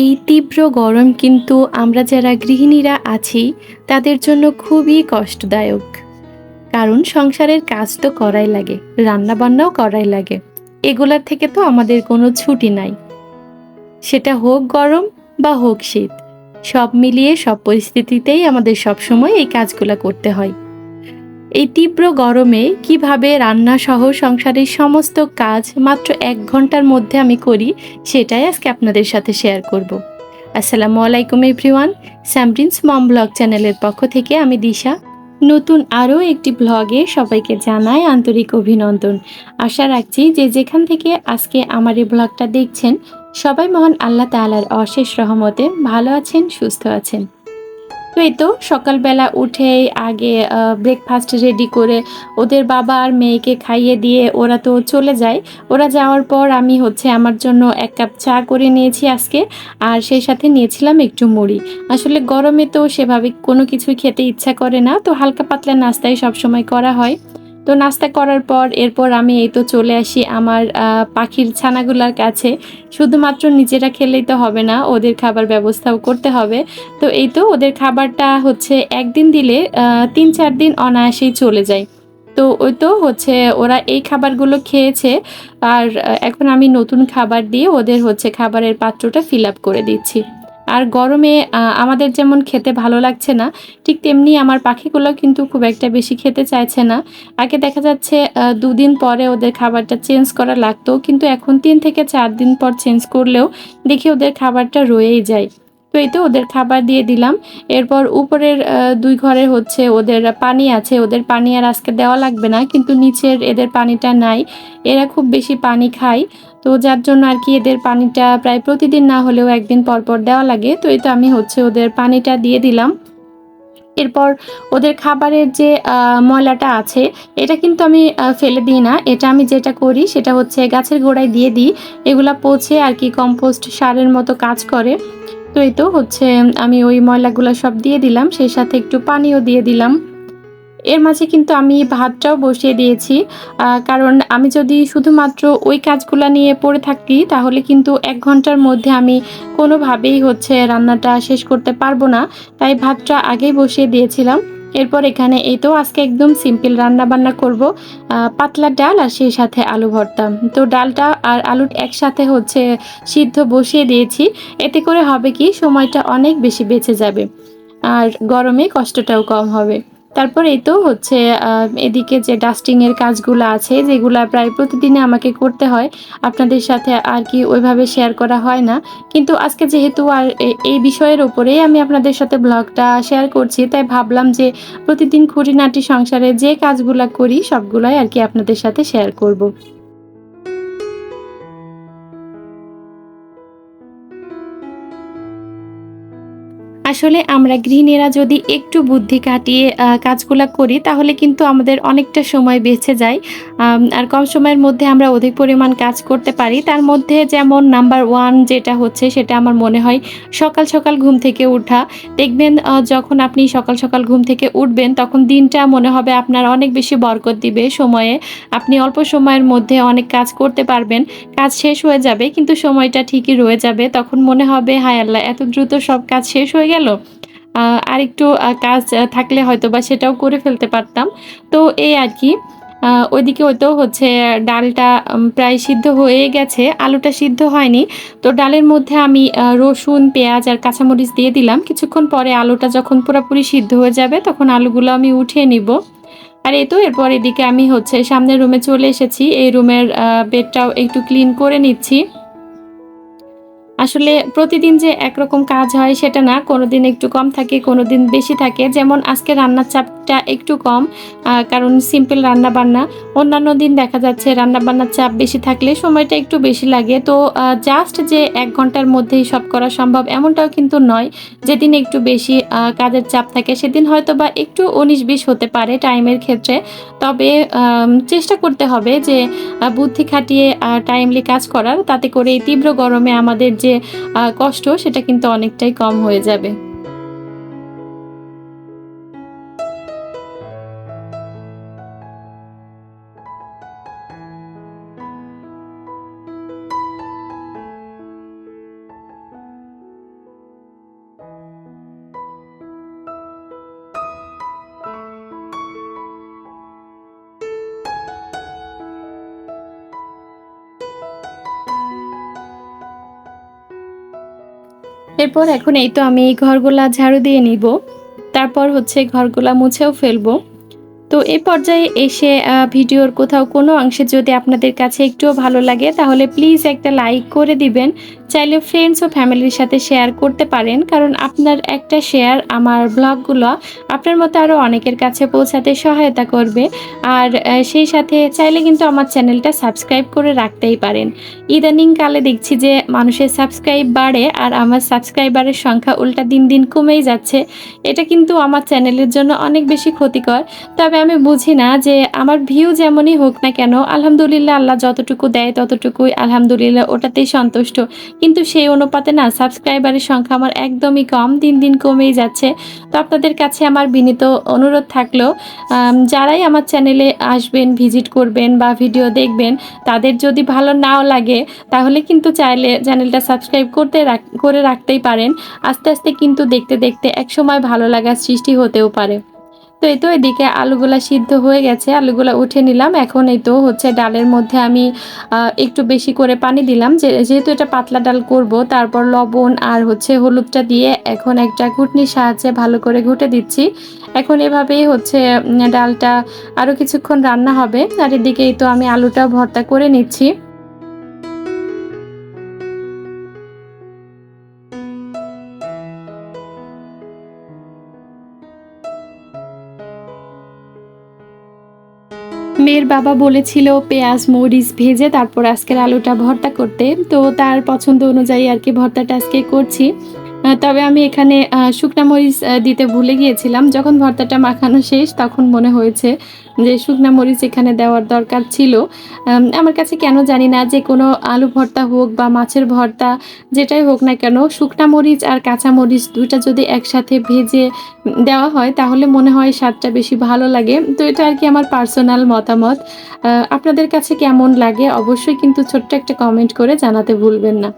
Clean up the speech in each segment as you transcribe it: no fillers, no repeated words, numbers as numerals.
এই তীব্র গরম কিন্তু আমরা যারা গৃহিণীরা আছি তাদের জন্য খুবই কষ্টদায়ক। কারণ সংসারের কাজ তো করাই লাগে, রান্নাবান্নাও করাই লাগে। এগুলার থেকে তো আমাদের কোনো ছুটি নাই। সেটা হোক গরম বা হোক শীত। সব মিলিয়ে সব পরিস্থিতিতেই আমাদের সবসময় এই কাজগুলা করতে হয়। এই তীব্র গরমে কিভাবে রান্নাসহ সংসারের সমস্ত কাজ মাত্র ১ ঘন্টার মধ্যে আমি করি, সেটাই আজকে আপনাদের সাথে শেয়ার করব। আসসালামু আলাইকুম এভরিওয়ান। স্যামরিনস মম ব্লগ চ্যানেলের পক্ষ থেকে আমি দিশা। নতুন আরও একটি ব্লগে সবাইকে জানাই আন্তরিক অভিনন্দন। আশা রাখছি যে যেখান থেকে আজকে আমার এই ব্লগটা দেখছেন, সবাই মহান আল্লাহ তাআলার অশেষ রহমতে ভালো আছেন, সুস্থ আছেন। তো এই তো সকালবেলা উঠেই আগে ব্রেকফাস্ট রেডি করে ওদের বাবা আর মেয়েকে খাইয়ে দিয়ে ওরা তো চলে যায়। ওরা যাওয়ার পর আমি আমার জন্য ১ কাপ চা করে নিয়েছি আজকে। আর সেই সাথে নিয়েছিলাম একটু মুড়ি। আসলে গরমে তো সেভাবে কোনো কিছুই খেতে ইচ্ছা করে না। তো হালকা পাতলা নাস্তাই সবসময় করা হয়। তো নাস্তা করার পর এরপর আমি এই তো চলে আসি আমার পাখির ছানাগুলার কাছে। শুধুমাত্র নিজেরা খেলেই তো হবে না, ওদের খাবার ব্যবস্থাও করতে হবে। তো এই তো ওদের খাবারটা ১ দিন দিলে ৩-৪ দিন অনায়াসেই চলে যায়। তো ওই তো ওরা এই খাবারগুলো খেয়েছে। আর এখন আমি নতুন খাবার দিয়ে ওদের খাবারের পাত্রটা ফিল আপ করে দিচ্ছি। আর গরমে আমাদের যেমন খেতে ভালো লাগছে না, ঠিক তেমনি আমার পাখিগুলোও কিন্তু খুব একটা বেশি খেতে চাইছে না। আগে দেখা যাচ্ছে ২ দিন পরে ওদের খাবারটা চেঞ্জ করা লাগতো। কিন্তু এখন ৩ থেকে ৪ দিন পর চেঞ্জ করলেও দেখি ওদের খাবারটা রয়েই যায়। তো এই তো ওদের খাবার দিয়ে দিলাম। এরপর উপরের ২ ঘরে ওদের পানি আছে। ওদের পানি আর আজকে দেওয়া লাগবে না। কিন্তু নিচের এদের পানিটা নাই। এরা খুব বেশি পানি খায়। তো যার জন্য আরকি এদের পানিটা প্রায় প্রতিদিন না হলেও ১ দিন পর, পর দেওয়া লাগে। তো এই তো আমি ওদের পানিটা দিয়ে দিলাম। এরপর ওদের খাবারের যে ময়লাটা আছে, এটা কিন্তু আমি ফেলে দিই না। এটা আমি যেটা করি সেটা গাছের গোড়ায় দিয়ে দিই। এগুলা পচে আরকি কম্পোস্ট সারের মতো কাজ করে। তো এই তো আমি ওই ময়লাগুলা সব দিয়ে দিলাম। সেই সাথে একটু পানিও দিয়ে দিলাম। এর মাঝে কিন্তু আমি ভাতটাও বসিয়ে দিয়েছি। কারণ আমি যদি শুধুমাত্র ওই কাজগুলা নিয়ে পড়ে থাকি তাহলে কিন্তু ১ ঘন্টার মধ্যে আমি কোনোভাবেই রান্নাটা শেষ করতে পারবো না। তাই ভাতটা আগেই বসিয়ে দিয়েছিলাম। এরপর এখানে এই তো আজকে একদম সিম্পল রান্না-বান্না করব। পাতলা ডাল আর সেই সাথে আলু ভর্তা। তো ডালটা আর আলু একসাথে সিদ্ধ বসিয়ে দিয়েছি। এতে করে হবে কি সময়টা অনেক বেশি বেঁচে যাবে। আর গরমে কষ্টটাও কম হবে। তারপর এই তো এদিকে যে ডাস্টিং এর কাজগুলা আছে যেগুলা প্রায় প্রতিদিনই আমাকে করতে হয়। আপনাদের সাথে আর কি ওইভাবে শেয়ার করা হয় না। কিন্তু আজকে যেহেতু আর এই বিষয়ের উপরেই আমি আপনাদের সাথে ব্লগটা শেয়ার করছি, তাই ভাবলাম যে প্রতিদিন খুঁটিনাটি সংসারে যে কাজগুলা করি সবগুলাই আরকি আপনাদের সাথে শেয়ার করব। আসলে আমরা গৃহিণীরা যদি একটু বুদ্ধি খাটিয়ে কাজগুলা করি তাহলে কিন্তু আমাদের অনেকটা সময় বেঁচে যায়। আর কম সময়ের মধ্যে আমরা অধিক পরিমাণ কাজ করতে পারি। তার মধ্যে যেমন নাম্বার 1 যেটা সেটা আমার মনে হয় সকাল, সকাল ঘুম থেকে উঠা। দেখবেন যখন আপনি সকাল, সকাল ঘুম থেকে উঠবেন তখন দিনটা মনে হবে আপনার অনেক বেশি বরকত দিবে সময়ে। আপনি অল্প সময়ের মধ্যে অনেক কাজ করতে পারবেন। কাজ শেষ হয়ে যাবে কিন্তু সময়টা ঠিকই রয়ে যাবে। তখন মনে হবে, হায় আল্লাহ! এত দ্রুত সব কাজ শেষ হয়ে গেল। আরেকটু কাজ থাকলে হয়তোবা সেটাও করে ফেলতে পারতাম। তো এই আরকি। ওইদিকে ওই তো ডালটা প্রায় সিদ্ধ হয়েই গেছে। আলুটা সিদ্ধ হয়নি। তো ডালের মধ্যে আমি রসুন, পেঁয়াজ আর কাঁচামরিচ দিয়ে দিলাম। কিছুক্ষণ পরে আলুটা যখন পুরাপুরি সিদ্ধ হয়ে যাবে তখন আলুগুলো আমি উঠিয়ে নিব। আর এই তো এরপর এদিকে আমি সামনের রুমে চলে এসেছি। এই রুমের বেডটাও একটু ক্লিন করে নিচ্ছি। আসলে প্রতিদিন যে একরকম কাজ হয় সেটা না। কোনোদিন একটু কম থাকে, কোনোদিন বেশি থাকে। যেমন আজকে রান্নার চাপটা একটু কম। কারণ সিম্পল রান্নাবান্না। অন্যান্য দিন দেখা যাচ্ছে রান্নাবান্নার চাপ বেশি থাকলে সময়টা একটু বেশি লাগে। তো জাস্ট যে ১ ঘন্টার মধ্যেই সব করা সম্ভব এমনটাও কিন্তু নয়। যেদিন একটু বেশি কাজের চাপ থাকে সেদিন হয়তোবা একটু ১৯-২০ হতে পারে টাইমের ক্ষেত্রে। তবে চেষ্টা করতে হবে যে বুদ্ধি খাটিয়ে টাইমলি কাজ করার। তাতে করে এই তীব্র গরমে আমাদের যে কষ্ট সেটা কিন্তু অনেকটাই কম হয়ে যাবে। এরপর এখন এই তো আমি ঘরগুলা ঝাড়ু দিয়ে নিব। তারপর হচ্ছে ঘরগুলা মুছেও ফেলবো। তো এই পর্যায়ে এসে ভিডিওর কোথাও কোনো অংশে যদি আপনাদের কাছে একটুও ভালো লাগে তাহলে প্লিজ একটা লাইক করে দিবেন। চাইলে ফ্রেন্ডস ও ফ্যামিলির সাথে শেয়ার করতে পারেন। কারণ আপনার একটা শেয়ার আমার ব্লগগুলো আপনার মতো আরও অনেকের কাছে পৌঁছাতে সহায়তা করবে। আর সেই সাথে চাইলে কিন্তু আমার চ্যানেলটা সাবস্ক্রাইব করে রাখতেই পারেন। ইদানিং কালে দেখছি যে মানুষের সাবস্ক্রাইব বাড়ে আর আমার সাবস্ক্রাইবারের সংখ্যা উল্টা দিন দিন কমেই যাচ্ছে। এটা কিন্তু আমার চ্যানেলের জন্য অনেক বেশি ক্ষতিকর। তবে আমি বুঝি না যে আমার ভিউ যেমনই হোক না কেন, আলহামদুলিল্লাহ আল্লাহ যতটুকু দেয় ততটুকুই আলহামদুলিল্লাহ ওটাতেই সন্তুষ্ট। কিন্তু সেই অনুপাতে না সাবস্ক্রাইবারের সংখ্যা আমার একদমই কম, দিন দিন কমেই যাচ্ছে। তো আপনাদের কাছে আমার বিনীত অনুরোধ থাকলো, যারাই আমার চ্যানেলে আসবেন, ভিজিট করবেন বা ভিডিও দেখবেন, তাদের যদি ভালো নাও লাগে তাহলে কিন্তু চাইলে চ্যানেলটা সাবস্ক্রাইব করে রাখতেই পারেন। আস্তে আস্তে কিন্তু দেখতে দেখতে একসময় ভালো লাগার সৃষ্টি হতেও পারে। তো এই তো এদিকে আলুগুলা সিদ্ধ হয়ে গেছে, আলুগুলা উঠে নিলাম। এখন এই তো হচ্ছে ডালের মধ্যে আমি একটু বেশি করে পানি দিলাম, যেহেতু এটা পাতলা ডাল করব। তারপর লবণ আর হচ্ছে হলুদটা দিয়ে এখন একটা ঘুটনির সাহায্যে ভালো করে ঘুটে দিচ্ছি। এখন এভাবেই হচ্ছে ডালটা আরও কিছুক্ষণ রান্না হবে। আর এদিকে এই তো আমি আলুটা ভর্তা করে নিচ্ছি। মেয়ের বাবা বলেছিল পেঁয়াজ মরিচ ভেজে তারপর আজকের আলুটা ভর্তা করতে। তো তার পছন্দ অনুযায়ী আর কি ভর্তাটা আজকে করছি। তবে আমি এখানে শুকনা মরিচ দিতে ভুলে গিয়েছিলাম। যখন ভর্তাটা মাখানো শেষ তখন মনে হয়েছে যে শুকনা মরিচ এখানে দেওয়ার দরকার ছিল। আমার কাছে কেন জানি না, যে কোনো আলু ভর্তা হোক বা মাছের ভর্তা যেটাই হোক না কেন, শুকনা মরিচ আর কাঁচা মরিচ ২ টা যদি একসাথে ভেজে দেওয়া হয় তাহলে মনে হয় স্বাদটা বেশি ভালো লাগে। তো এটা আর কি আমার পার্সোনাল মতামত। আপনাদের কাছে কেমন লাগে অবশ্যই কিন্তু ছোট্ট একটা কমেন্ট করে জানাতে ভুলবেন না।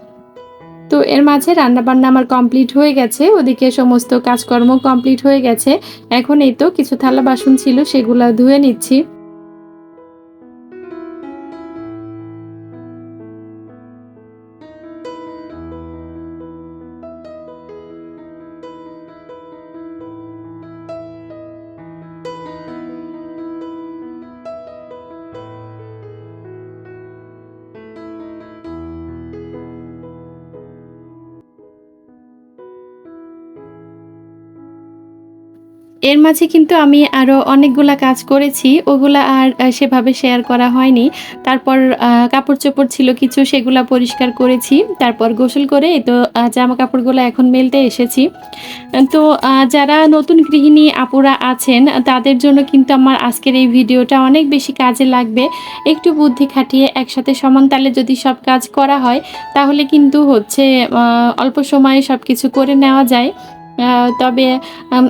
তো এর মাঝে রান্নাবান্না আমার কমপ্লিট হয়ে গেছে। ওদিকে সমস্ত কাজকর্ম কমপ্লিট হয়ে গেছে। এখন এই তো কিছু থালা বাসন ছিল সেগুলা ধুয়ে নিচ্ছি। এর মাঝে কিন্তু আমি আরো অনেকগুলা কাজ করেছি। ওগুলা আর সেভাবে শেয়ার করা হয়নি। তারপর কাপড়-চোপড় ছিল কিছু, সেগুলা পরিষ্কার করেছি। তারপর গোসল করে এই তো জামাকাপড়গুলা এখন মেলতে এসেছি। তো যারা নতুন গৃহিণী আপুরা আছেন তাদের জন্য কিন্তু আমার আজকের এই ভিডিওটা অনেক বেশি কাজে লাগবে। একটু বুদ্ধি খাটিয়ে একসাথে সমান তালে যদি সব কাজ করা হয় তাহলে কিন্তু হচ্ছে অল্প সময়ে সবকিছু করে নেওয়া যায়। তবে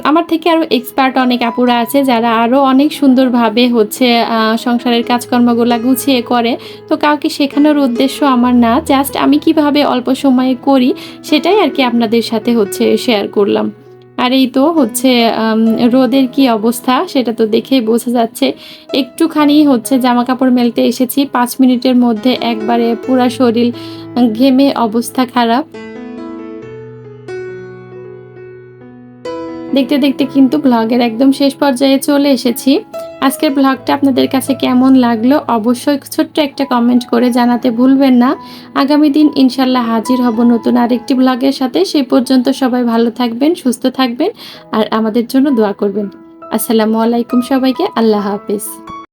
আমার থেকে আরও এক্সপার্ট অনেক আপুরা আছে যারা আরও অনেক সুন্দরভাবে হচ্ছে সংসারের কাজকর্মগুলা গুছিয়ে করে। তো কাউকে শেখানোর উদ্দেশ্য আমার না, জাস্ট আমি কিভাবে অল্প সময়ে করি সেটাই আর কি আপনাদের সাথে হচ্ছে শেয়ার করলাম। আর এই তো হচ্ছে রোদের কি অবস্থা সেটা তো দেখেই বোঝা যাচ্ছে। একটুখানি হচ্ছে জামাকাপড় মেলতে এসেছি, ৫ মিনিটের মধ্যে একবারে পুরা শরীর ঘেমে অবস্থা খারাপ। দেখতে দেখতে কিন্তু ব্লগের একদম শেষ পর্যায়ে চলে এসেছি। আজকের ব্লগটা আপনাদের কাছে কেমন লাগলো অবশ্যই ছোট্ট একটা কমেন্ট করে জানাতে ভুলবেন না। আগামী দিন ইনশাল্লাহ হাজির হব নতুন আরেকটি ব্লগের সাথে। সেই পর্যন্ত সবাই ভালো থাকবেন, সুস্থ থাকবেন আর আমাদের জন্য দোয়া করবেন। আসসালামু আলাইকুম সবাইকে। আল্লাহ হাফেজ।